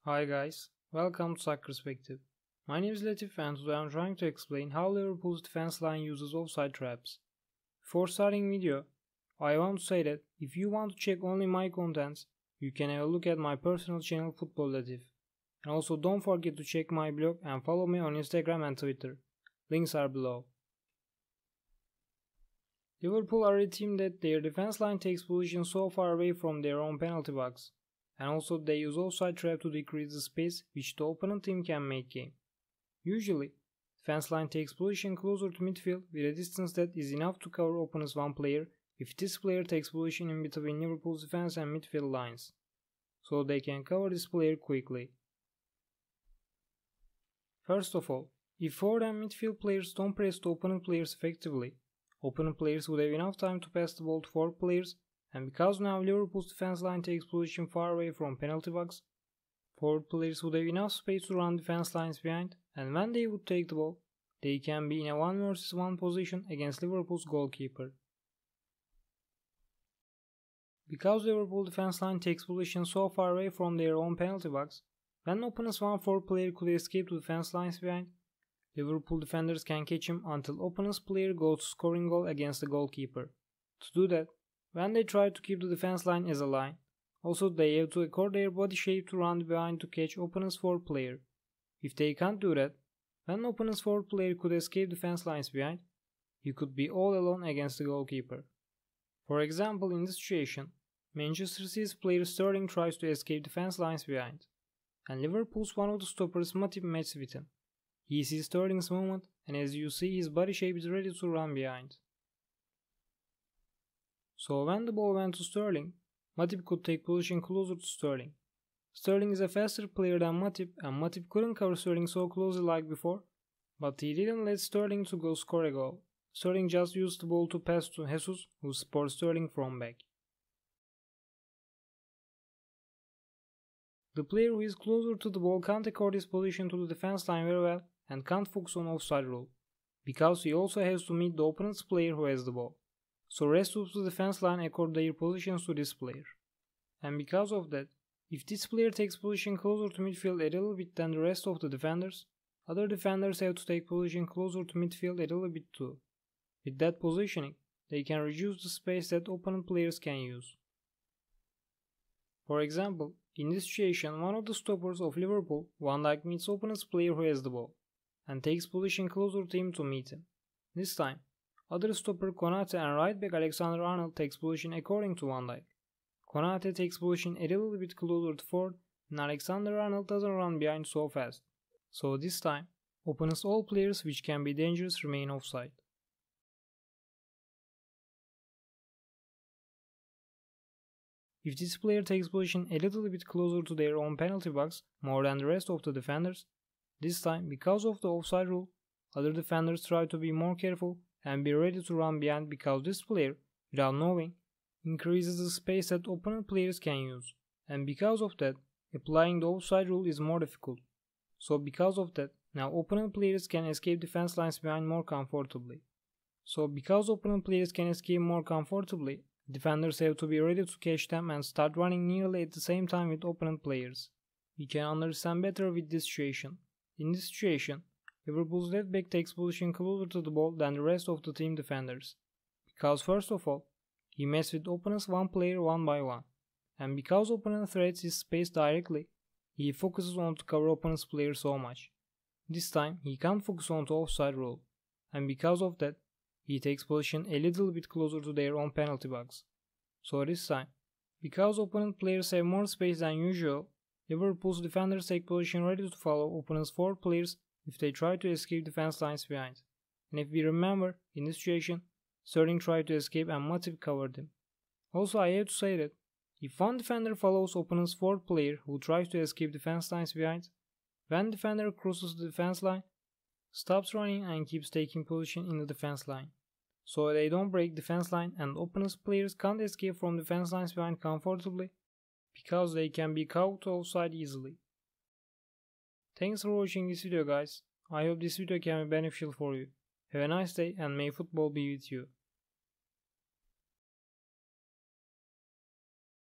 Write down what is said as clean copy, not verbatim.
Hi guys, welcome to Soccer Perspective. My name is Latif and today I'm trying to explain how Liverpool's defense line uses offside traps. Before starting video, I want to say that if you want to check only my contents, you can have a look at my personal channel Football Latif. And also don't forget to check my blog and follow me on Instagram and Twitter. Links are below. Liverpool are a team that their defense line takes position so far away from their own penalty box. And also they use offside trap to decrease the space which the opponent team can make game. Usually, defense line takes position closer to midfield with a distance that is enough to cover opponent's one player if this player takes position in between Liverpool's defense and midfield lines, so they can cover this player quickly. First of all, if forward and midfield players don't press the opponent players effectively, opponent players would have enough time to pass the ball to forward players. And because now Liverpool's defense line takes position far away from penalty box, forward players would have enough space to run defense lines behind, and when they would take the ball, they can be in a 1 vs 1 position against Liverpool's goalkeeper. Because Liverpool defense line takes position so far away from their own penalty box, when opponent's one forward player could escape to defense lines behind, Liverpool defenders can catch him until opponent's player goes to scoring goal against the goalkeeper. To do that, when they try to keep the defense line as a line, also they have to accord their body shape to run behind to catch opponent's forward player. If they can't do that, when opponent's forward player could escape defense lines behind, he could be all alone against the goalkeeper. For example, in this situation, Manchester City's player Sterling tries to escape defense lines behind, and Liverpool's one of the stoppers Matip matches with him. He sees Sterling's movement, and as you see, his body shape is ready to run behind. So when the ball went to Sterling, Matip could take position closer to Sterling. Sterling is a faster player than Matip, and Matip couldn't cover Sterling so closely like before, but he didn't let Sterling to go score a goal. Sterling just used the ball to pass to Jesus, who supports Sterling from back. The player who is closer to the ball can't accord his position to the defense line very well and can't focus on offside rule, because he also has to meet the opponent's player who has the ball. So rest of the defense line accord their positions to this player. And because of that, if this player takes position closer to midfield a little bit than the rest of the defenders, other defenders have to take position closer to midfield a little bit too. With that positioning, they can reduce the space that opponent players can use. For example, in this situation, one of the stoppers of Liverpool, Van Dijk, meets opponent's player who has the ball, and takes position closer to him to meet him. This time, other stopper Konate and right back Alexander-Arnold takes position according to Van Dijk. Konate takes position a little bit closer to forward, and Alexander-Arnold doesn't run behind so fast. So this time, opponent's all players which can be dangerous remain offside. If this player takes position a little bit closer to their own penalty box more than the rest of the defenders, this time, because of the offside rule, other defenders try to be more careful and be ready to run behind, because this player, without knowing, increases the space that opponent players can use, and because of that, applying the offside rule is more difficult. So because of that, now opponent players can escape defense lines behind more comfortably. So because opponent players can escape more comfortably, defenders have to be ready to catch them and start running nearly at the same time with opponent players. We can understand better with this situation. In this situation, Liverpool's left back takes position closer to the ball than the rest of the team defenders, because first of all, he messes with opponent's one player one by one, and because opponent threats his space directly, he focuses on to cover opponent's player so much. This time, he can't focus on the offside rule, and because of that, he takes position a little bit closer to their own penalty box. So this time, because opponent players have more space than usual, Liverpool's defenders take position ready to follow opponent's forward players if they try to escape defense lines behind. And if we remember, in this situation, Sterling tried to escape and Matip covered him. Also, I have to say that if one defender follows opponent's forward player who tries to escape defense lines behind, when defender crosses the defense line, stops running and keeps taking position in the defense line, so they don't break defense line and opponent's players can't escape from defense lines behind comfortably, because they can be caught offside easily. Thanks for watching this video guys. I hope this video can be beneficial for you. Have a nice day and may football be with you.